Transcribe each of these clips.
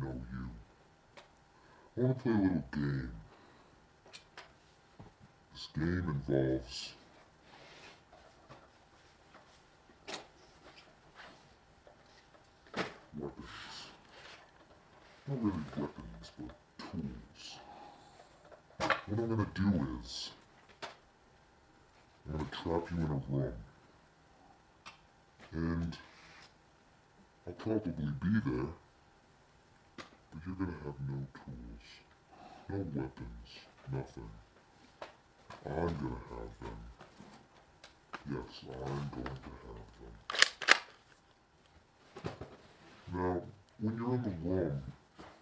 know you. I want to play a little game. This game involves weapons. Not really weapons, but tools. What I'm gonna do is, I'm gonna trap you in a room. And I'll probably be there, but you're gonna have no tools, no weapons, nothing. I'm gonna have them. Yes, I'm going to have them. Now, when you're in the room,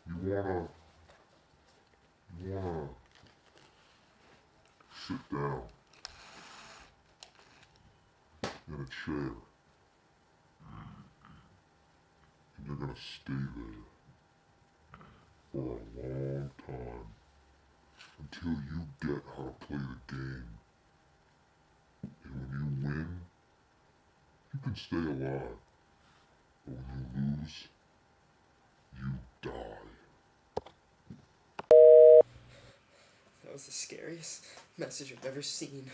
you wanna sit down in a chair, and you're gonna stay there for a long time until you get how to play the game. And when you win, you can stay alive. But when you lose, you die. That was the scariest message I've ever seen.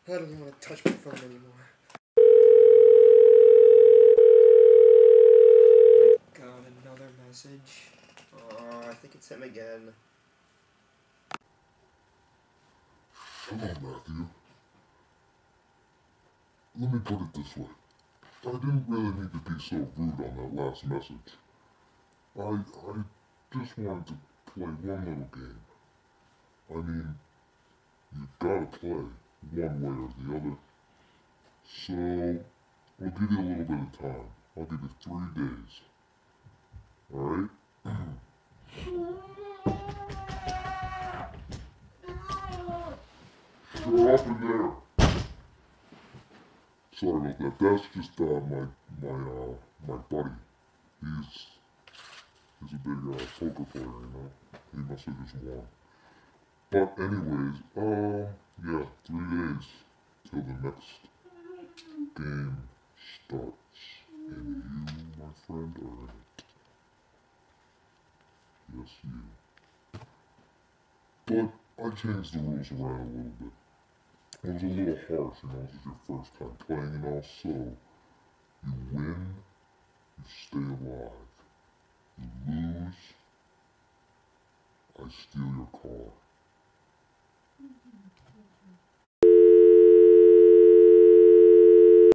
I don't even want to touch my phone anymore. God, another message. Oh, I think it's him again. Come on, Matthew. Let me put it this way. I didn't really need to be so rude on that last message. I just wanted to play one little game. I mean, you've got to play one way or the other. So, I'll give you a little bit of time. I'll give you 3 days. Alright? Shut up in there! Sorry about that. That's just my buddy. He's a big poker player, you know. He must have just won. But anyways, yeah, 3 days till the next game starts, and you, my friend, are in it. Yes, you. But I changed the rules around a little bit. It was a little harsh, you know. This is your first time playing, and also, you win, you stay alive. You lose, I steal your car.